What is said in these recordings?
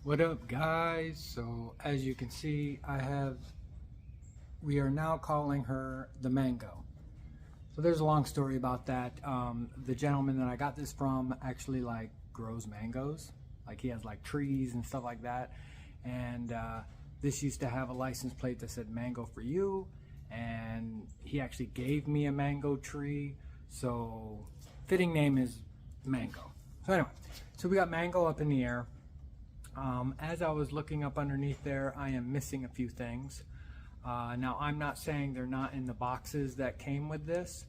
What up, guys? So as you can see, we are now calling her the Mango. So there's a long story about that. The gentleman that I got this from actually grows mangoes. Like he has trees and stuff like that. And this used to have a license plate that said mango for you. And he actually gave me a mango tree. So fitting name is Mango. So anyway, so we got Mango up in the air. As I was looking up underneath there, I am missing a few things. Now, I'm not saying they're not in the boxes that came with this,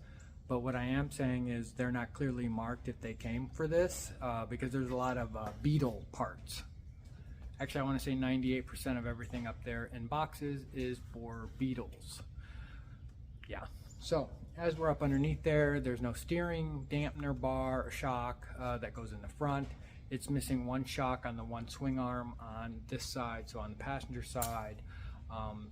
but what I am saying is they're not clearly marked if they came for this, because there's a lot of beetle parts. Actually, I want to say 98% of everything up there in boxes is for beetles. Yeah, so as we're up underneath there, there's no steering, dampener bar, or shock that goes in the front. It's missing one shock on the one swing arm on this side, so on the passenger side.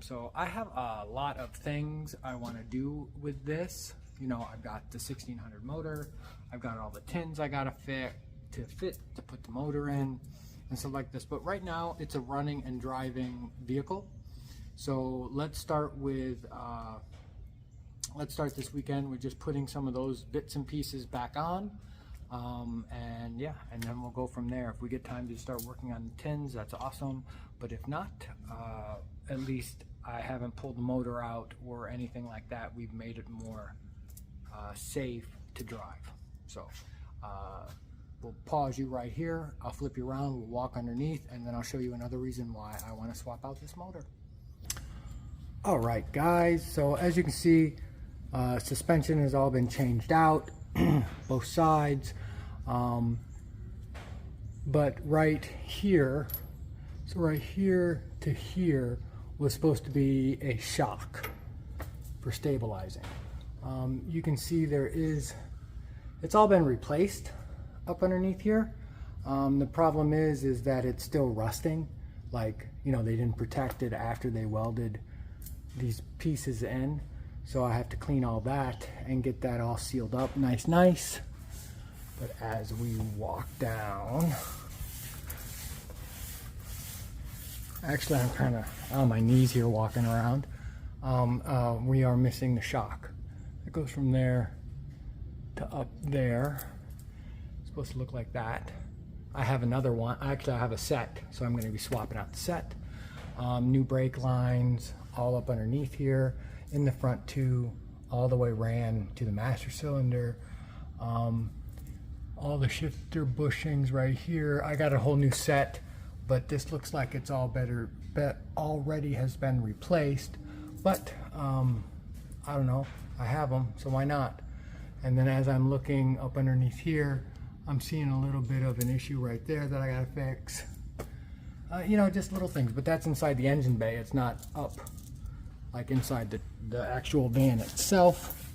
So I have a lot of things I want to do with this. You know, I've got the 1600 motor, I've got all the tins I gotta fit to put the motor in and stuff like this. But right now it's a running and driving vehicle. So let's start with let's start this weekend with just putting some of those bits and pieces back on. And yeah, and then we'll go from there. If we get time to start working on the tins, that's awesome. But if not, at least I haven't pulled the motor out or anything like that. We've made it more safe to drive. So we'll pause you right here. I'll flip you around, we'll walk underneath, and then I'll show you another reason why I want to swap out this motor. All right, guys, so as you can see, suspension has all been changed out, both sides. But right here, so right here to here was supposed to be a shock for stabilizing. You can see it's all been replaced up underneath here. The problem is that it's still rusting. Like, you know, they didn't protect it after they welded these pieces in. So I have to clean all that and get that all sealed up nice. But as we walk down, actually I'm kind of on my knees here walking around. We are missing the shock. It goes from there to up there. It's supposed to look like that. I have another one. Actually, I have a set, so I'm going to be swapping out the set. New brake lines all up underneath here. In the front too, all the way ran to the master cylinder. All the shifter bushings right here. I got a whole new set, but this looks like it's all already has been replaced. But I don't know, I have them, so why not? And then as I'm looking up underneath here, I'm seeing a little bit of an issue right there that I gotta fix. You know, just little things, but that's inside the engine bay. It's not up like inside the actual van itself.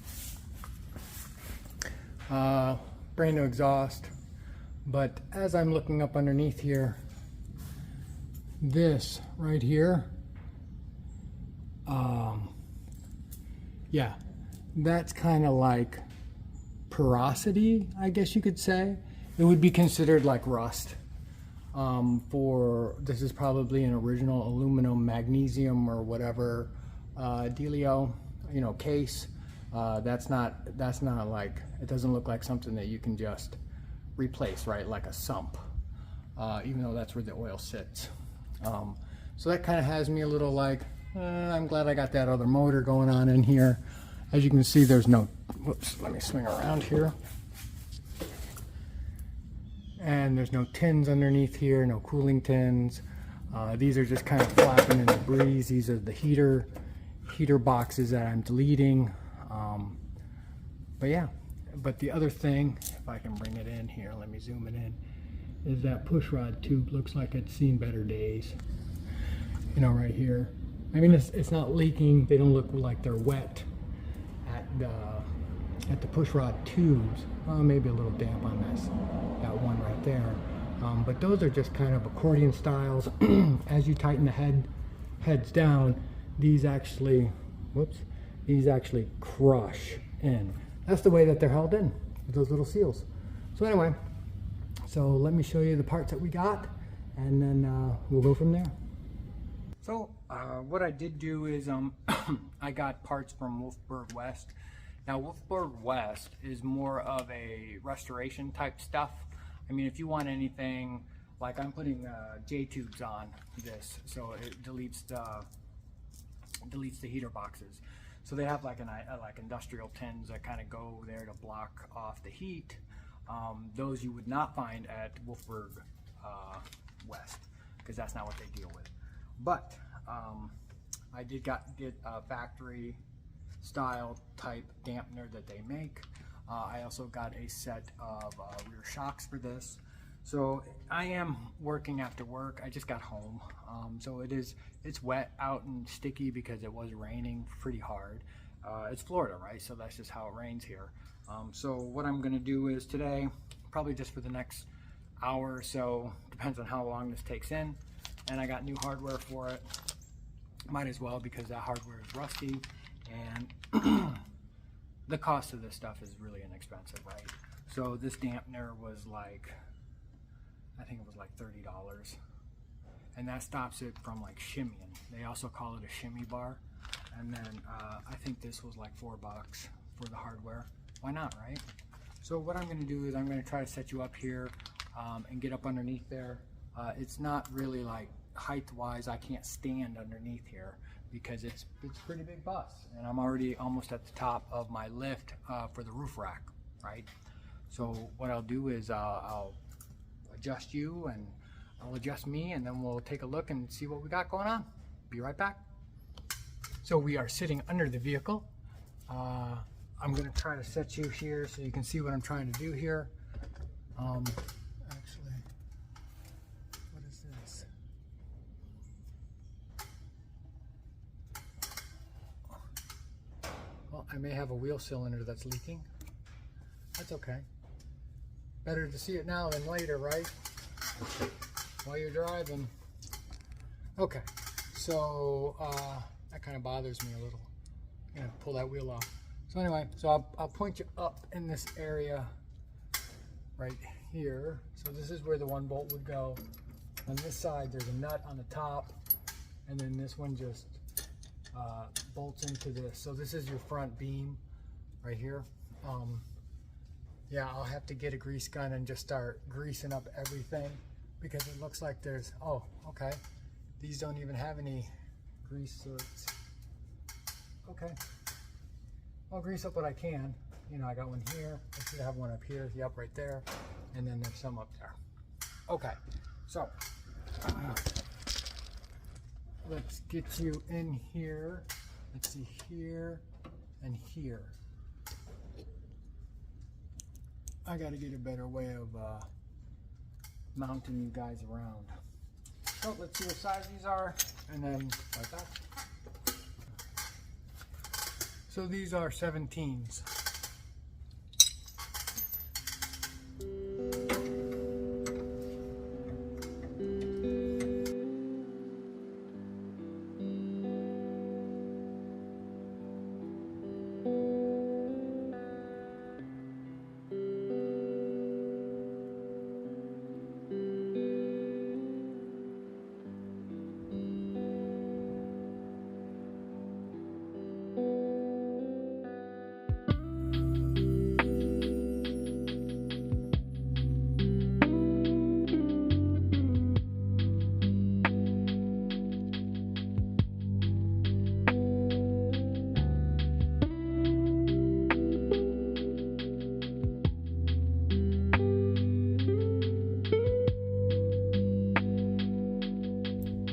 Brand new exhaust. But as I'm looking up underneath here, this right here, yeah, that's kind of like porosity, I guess you could say. It would be considered like rust. This is probably an original aluminum, magnesium, or whatever dealio, you know, case. That's not like, it doesn't look like something that you can just replace, right? Like a sump, even though that's where the oil sits. So that kind of has me a little like, I'm glad I got that other motor going on in here. As you can see, there's no, whoops, let me swing around here. And there's no tins underneath here, no cooling tins. These are just kind of flapping in the breeze. These are the heater boxes that I'm deleting. But yeah, but the other thing, if I can bring it in here, let me zoom it in, is that push rod tube looks like it's seen better days. You know, right here. I mean, it's not leaking. They don't look like they're wet at the push rod tubes. Maybe a little damp on that one right there. But those are just kind of accordion styles. As you tighten the heads down, these actually crush in. That's the way that they're held in, with those little seals. So anyway, so let me show you the parts that we got, and then we'll go from there. So what I did do is I got parts from Wolfberg West. Now Wolfberg West is more of a restoration type stuff. I mean, if you want anything, like I'm putting J-tubes on this, so it deletes the heater boxes. So they have like industrial tins that kind of go there to block off the heat. Those you would not find at Wolfberg West, because that's not what they deal with. But I did get a factory style type dampener that they make. I also got a set of rear shocks for this. So I am working after work. I just got home. So it's wet out and sticky because it was raining pretty hard. It's Florida, right? So that's just how it rains here. So what I'm gonna do is today, probably just for the next hour or so, depends on how long this takes in, and I got new hardware for it. Might as well, because that hardware is rusty, and the cost of this stuff is really inexpensive, right? So this dampener was like, I think it was like $30, and that stops it from like shimmying. They also call it a shimmy bar. And then I think this was like $4 for the hardware. Why not, right? So what I'm going to do is I'm going to try to set you up here and get up underneath there. It's not really like height-wise. I can't stand underneath here because it's a pretty big bus, and I'm already almost at the top of my lift for the roof rack, right? So what I'll do is I'll adjust you, and I'll adjust me, and then we'll take a look and see what we got going on. Be right back. So we are sitting under the vehicle. I'm going to try to set you here so you can see what I'm trying to do here. Actually, what is this? Well, I may have a wheel cylinder that's leaking. That's okay. Better to see it now than later, right? While you're driving. Okay, so that kind of bothers me a little. I'm gonna pull that wheel off. So anyway, so I'll point you up in this area right here. So this is where the 1 bolt would go. On this side, there's a nut on the top, and then this one just bolts into this. So this is your front beam right here. Yeah, I'll have to get a grease gun and just start greasing up everything, because it looks like there's, oh, okay. These don't even have any grease, so it's, okay. I'll grease up what I can. You know, I got one here. I should have one up here. Yep, right there. And then there's some up there. Okay, so let's get you in here. Let's see, here and here. I got to get a better way of mounting you guys around. So let's see what size these are, and then like that. So these are 17s.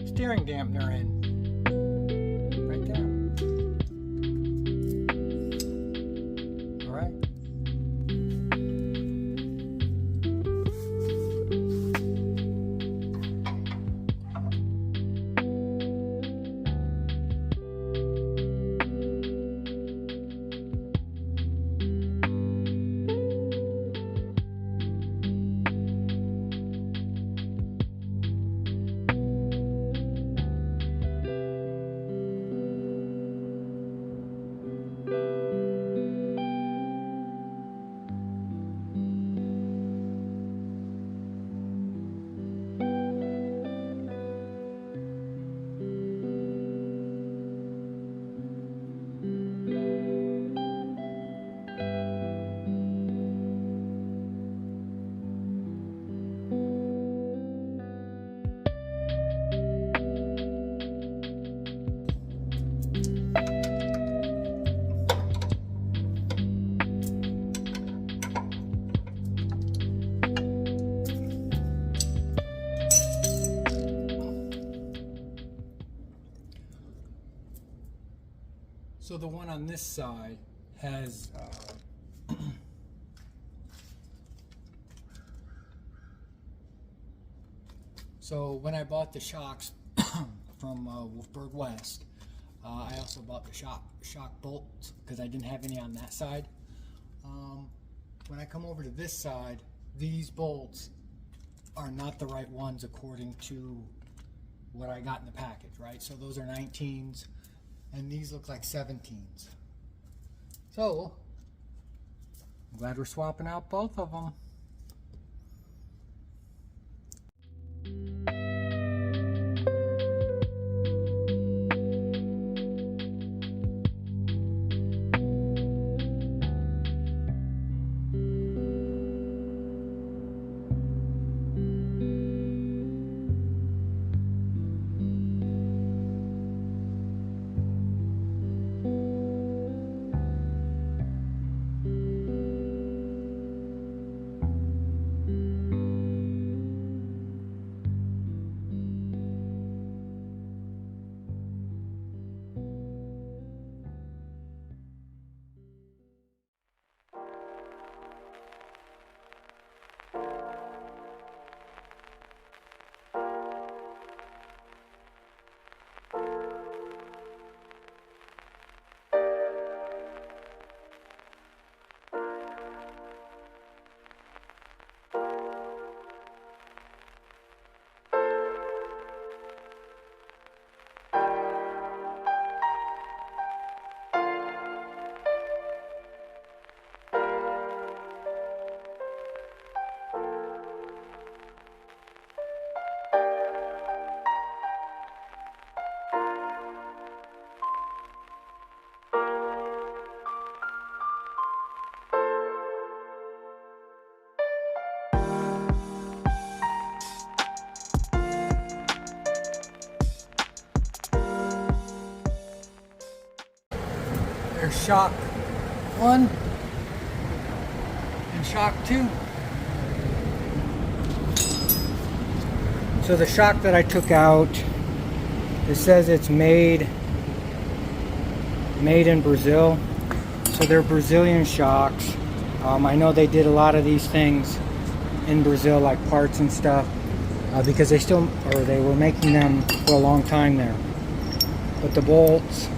Steering dampener in right there. All right. So the one on this side has so when I bought the shocks from Wolfberg West, I also bought the shock bolts because I didn't have any on that side. When I come over to this side, these bolts are not the right ones according to what I got in the package, right? So those are 19s and these look like 17s. So I'm glad we're swapping out both of them. There's shock 1 and shock 2. So the shock that I took out, it says it's made in Brazil. So they're Brazilian shocks. I know they did a lot of these things in Brazil, like parts and stuff, because they were making them for a long time there. But the bolts,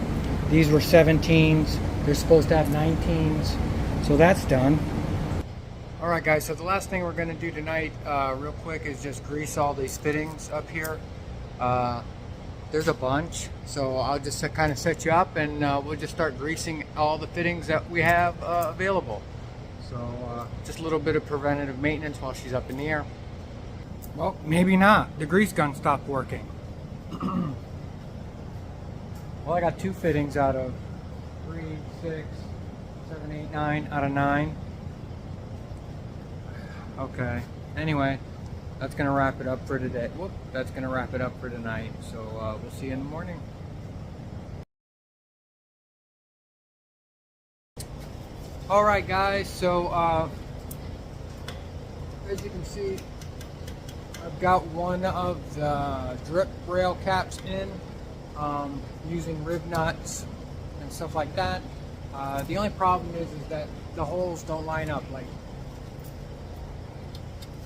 these were 17s. They're supposed to have 19s. So that's done. All right, guys, so the last thing we're gonna do tonight, real quick, is just grease all these fittings up here. There's a bunch, so I'll just kind of set you up and we'll just start greasing all the fittings that we have available. So just a little bit of preventative maintenance while she's up in the air. Well, maybe not. The grease gun stopped working. Well, I got 2 fittings out of 3, 6, 7, 8, 9 out of 9. Okay. Anyway, that's gonna wrap it up for today. Whoop, that's gonna wrap it up for tonight. So we'll see you in the morning. All right, guys. So as you can see, I've got one of the drip rail caps in. Using rib nuts and stuff like that. The only problem is that the holes don't line up. Like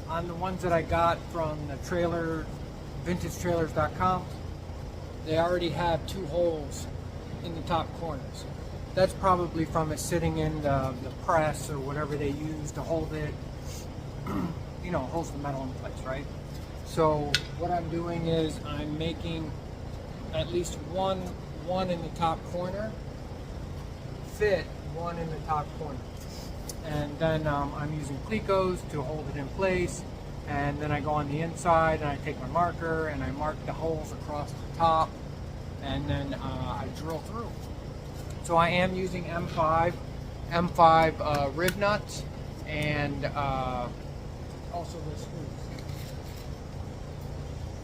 on the ones that I got from the trailer, vintagetrailers.com, they already have 2 holes in the top corners. That's probably from it sitting in the press or whatever they use to hold it, you know, holds the metal in place, right? So what I'm doing is I'm making at least one in the top corner fit one in the top corner, and then I'm using plecos to hold it in place, and then I go on the inside and I take my marker and I mark the holes across the top, and then I drill through. So I am using M5 rib nuts and also the screws.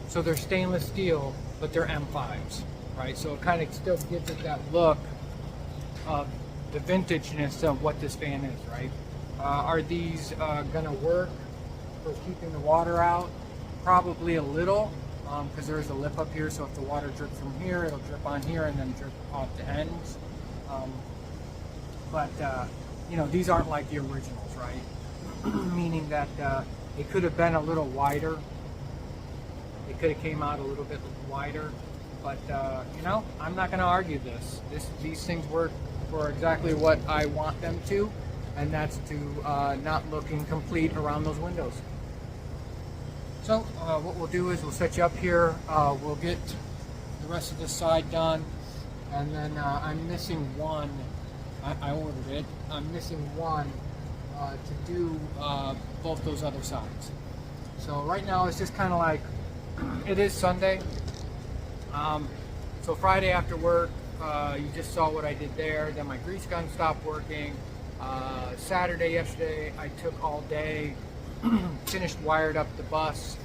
So they're stainless steel, but they're M5s, right? So it kind of still gives it that look of the vintageness of what this fan is, right? Are these gonna work for keeping the water out? Probably a little, because there's a lip up here, so if the water drips from here, it'll drip on here and then drip off the ends. But you know, these aren't like the originals, right? Meaning that it could have been a little wider. It could have came out a little bit wider. But you know, I'm not going to argue this. These things work for exactly what I want them to, and that's to not look incomplete around those windows. So what we'll do is we'll set you up here. We'll get the rest of this side done, and then I'm missing one. I ordered it. I'm missing one to do both those other sides. So right now it's just kind of like, it is Sunday. So Friday after work, you just saw what I did there. Then my grease gun stopped working. Saturday, yesterday, I took all day, finished wired up the bus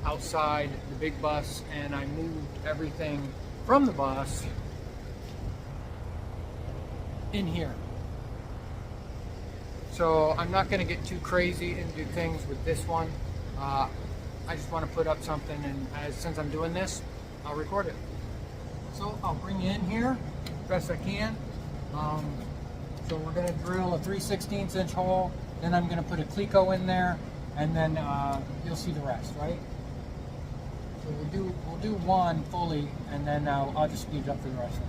outside, the big bus, and I moved everything from the bus in here. So I'm not going to get too crazy and do things with this one. I just want to put up something, and since I'm doing this, I'll record it. So I'll bring you in here best I can. So we're going to drill a 3/16 inch hole, then I'm going to put a Cleco in there, and then you'll see the rest, right? So we'll do one fully, and then I'll just speed it up for the rest of it.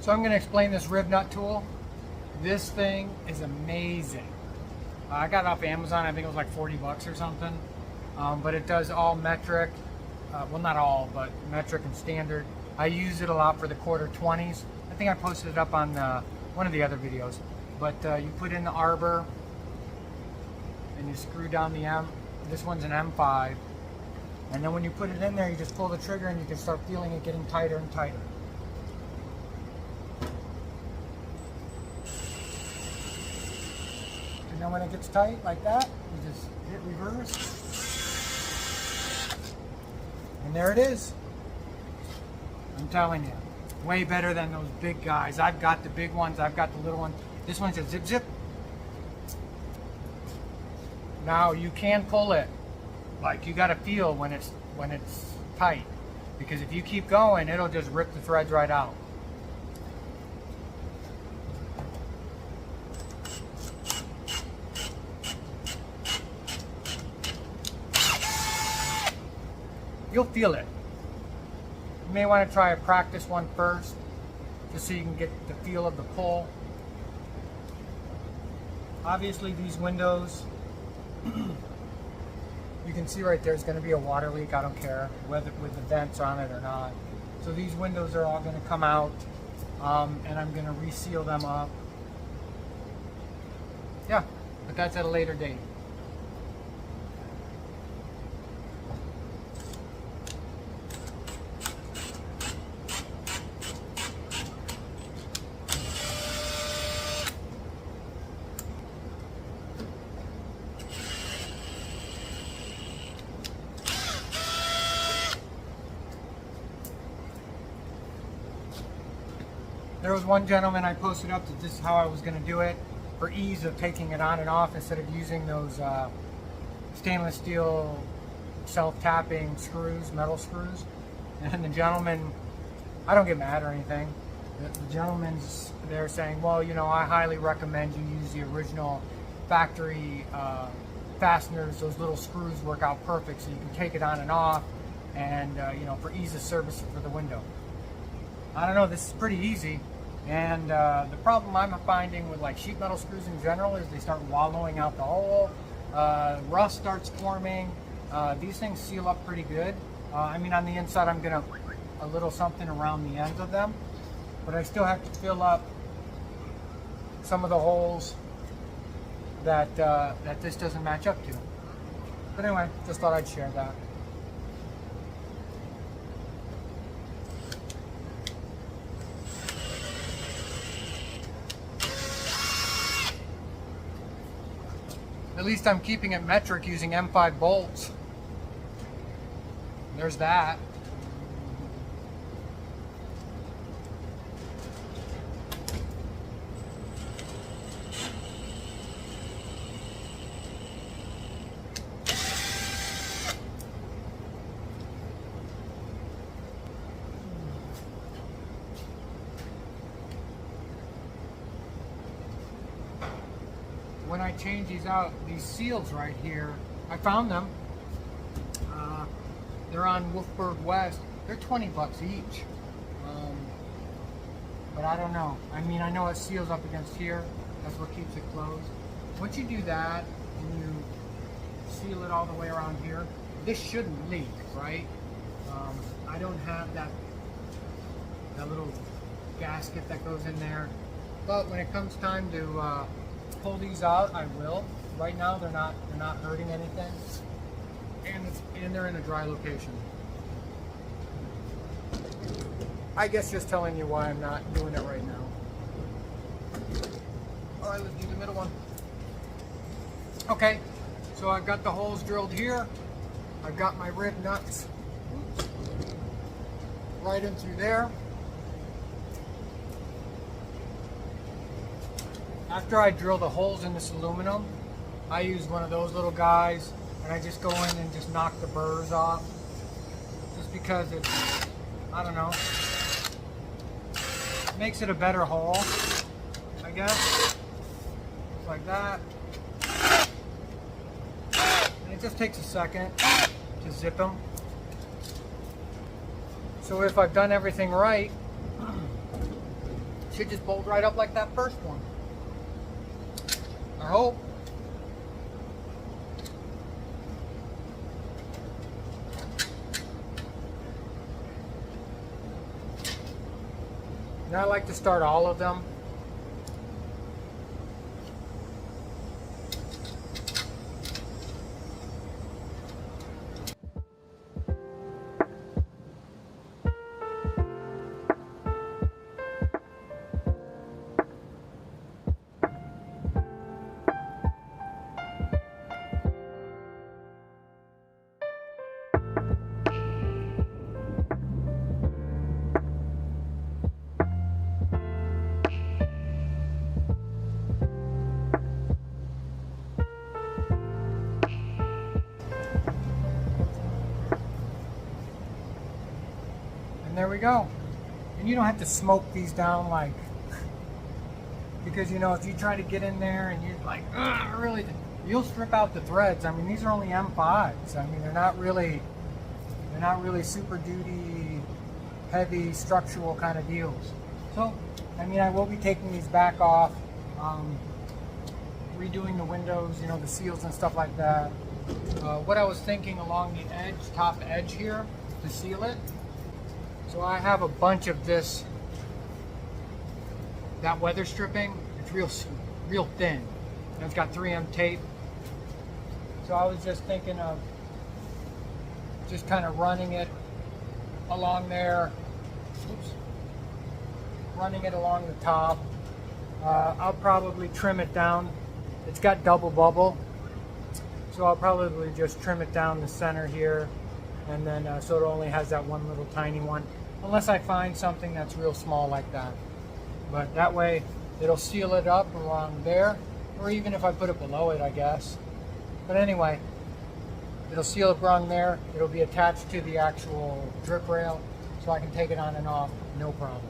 So I'm going to explain this rib nut tool. This thing is amazing. I got it off Amazon. I think it was like 40 bucks or something. But it does all metric. Well, not all, but metric and standard. I use it a lot for the quarter 20s. I think I posted it up on one of the other videos. But you put in the arbor and you screw down the M. This one's an M5. And then when you put it in there, you just pull the trigger and you can start feeling it getting tighter and tighter. And then when it gets tight like that, you just hit reverse. And there it is. I'm telling you, way better than those big guys. I've got the big ones, I've got the little ones. This one's a zip zip. Now you can pull it. Like, you gotta feel when it's tight. Because if you keep going, it'll just rip the threads right out. You'll feel it. You may want to try a practice one first, just so you can get the feel of the pull. Obviously these windows, you can see right there's going to be a water leak. I don't care whether with the vents on it or not. So these windows are all going to come out, and I'm going to reseal them up. Yeah, but that's at a later date. There was one gentleman I posted up that this is how I was going to do it. for ease of taking it on and off instead of using those stainless steel self-tapping screws, metal screws. And the gentleman, I don't get mad or anything. The gentleman's there saying, well, you know, I highly recommend you use the original factory fasteners. Those little screws work out perfect, so you can take it on and off, and you know, for ease of service for the window. I don't know, this is pretty easy. And the problem I'm finding with like sheet metal screws in general is they start wallowing out the hole. Rust starts forming. These things seal up pretty good. I mean, on the inside I'm gonna a little something around the ends of them, but I still have to fill up some of the holes that that this doesn't match up to. But anyway, just thought I'd share that. At least I'm keeping it metric using M5 bolts. There's that. When I change these out, these seals right here, I found them. They're on Wolfburg West. They're 20 bucks each. But I don't know. I mean, I know it seals up against here. That's what keeps it closed. Once you do that and you seal it all the way around here, this shouldn't leak, right? I don't have that little gasket that goes in there. But when it comes time to pull these out, I will. Right now they're not hurting anything, and they're in a dry location. I guess just telling you why I'm not doing it right now. All right, let's do the middle one. Okay, so I've got the holes drilled here. I've got my rib nuts right in through there. After I drill the holes in this aluminum, I use one of those little guys, and I just go in and just knock the burrs off. Just because it's, I don't know, makes it a better hole, I guess. Just like that. And it just takes a second to zip them. So if I've done everything right, it should just bolt right up like that first one. I hope. And I like to start all of them. And there we go. And you don't have to smoke these down like, because you know, if you try to get in there and you're like, really, you'll strip out the threads. I mean, these are only M5s. I mean, they're not really super duty, heavy structural kind of deals. So, I mean, I will be taking these back off, redoing the windows, you know, the seals and stuff like that. What I was thinking along the edge, top edge here, to seal it. So I have a bunch of this, that weather stripping. It's real thin, and it's got 3M tape. So I was just thinking of just kind of running it along there. Oops. Running it along the top. I'll probably trim it down. It's got double bubble, so I'll probably just trim it down the center here, and then so it only has that one little tiny one. Unless I find something that's real small like that. But that way it'll seal it up along there, or even if I put it below it, I guess. But anyway, it'll seal the rung there. It'll be attached to the actual drip rail, so I can take it on and off, no problem.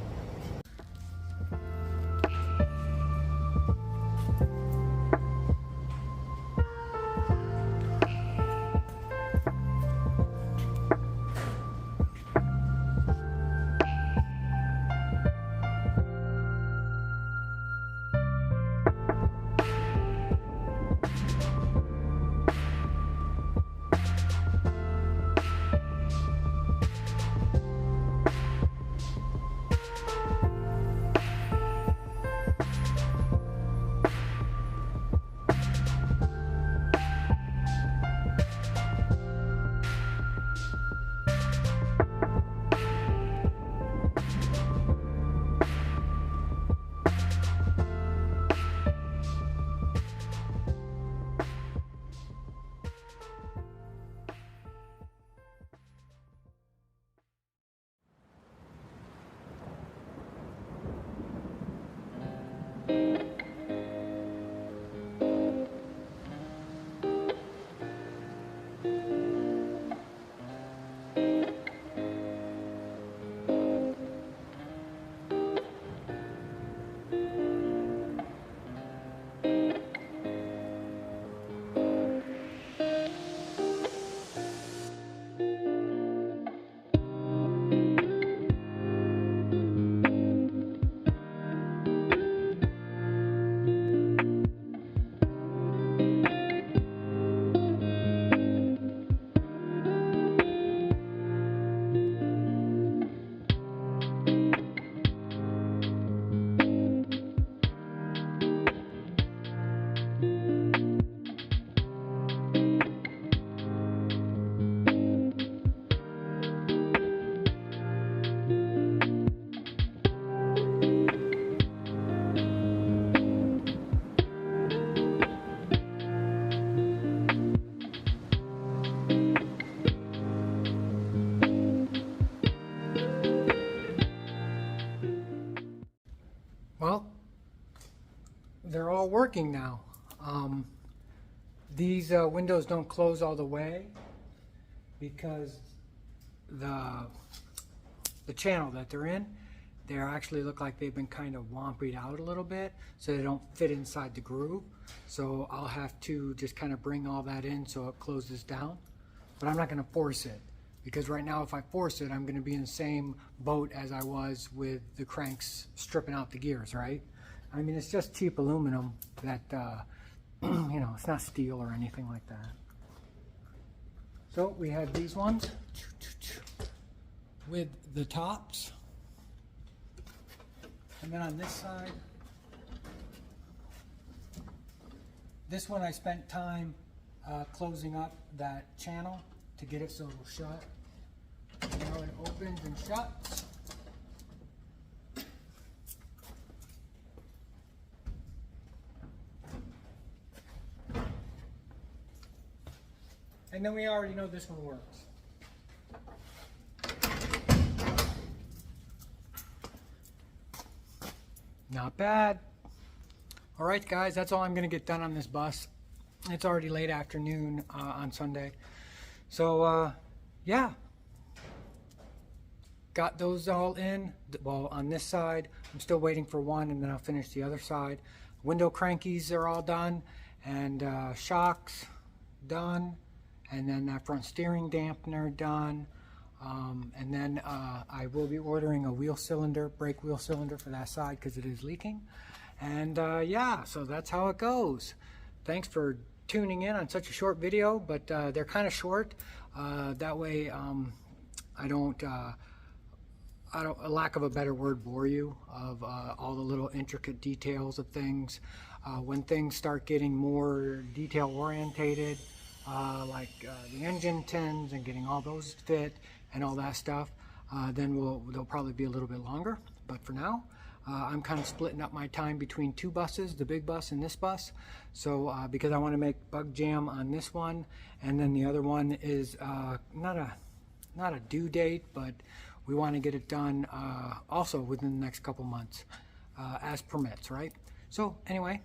Well, they're all working now. These windows don't close all the way because the channel that they're in, they actually look like they've been kind of wampied out a little bit, so they don't fit inside the groove. So I'll have to just kind of bring all that in so it closes down. But I'm not going to force it, because right now if I force it, I'm going to be in the same boat as I was with the cranks stripping out the gears, right? I mean, it's just cheap aluminum that, you know, it's not steel or anything like that. So we have these ones with the tops. And then on this side, this one I spent time closing up that channel to get it so it'll shut. Now it opens and shuts. And then we already know this one works. Not bad. All right, guys, that's all I'm going to get done on this bus. It's already late afternoon on Sunday. So, yeah. Got those all in. Well, on this side, I'm still waiting for one, and then I'll finish the other side. Window crankies are all done, and shocks done, and then that front steering dampener done. And then I will be ordering a wheel cylinder, brake wheel cylinder for that side because it is leaking. And yeah, so that's how it goes. Thanks for tuning in on such a short video, but they're kind of short. That way I don't, lack of a better word, bore you of all the little intricate details of things. When things start getting more detail orientated, like the engine tins and getting all those fit and all that stuff, then they'll probably be a little bit longer. But for now, I'm kind of splitting up my time between two buses, the big bus and this bus. So because I want to make bug jam on this one, and then the other one is not a due date, but we want to get it done also within the next couple months as permits, right? So anyway,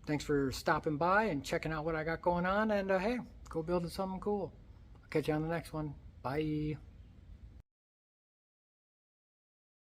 thanks for stopping by and checking out what I got going on. And hey, go building something cool. I'll catch you on the next one. Bye.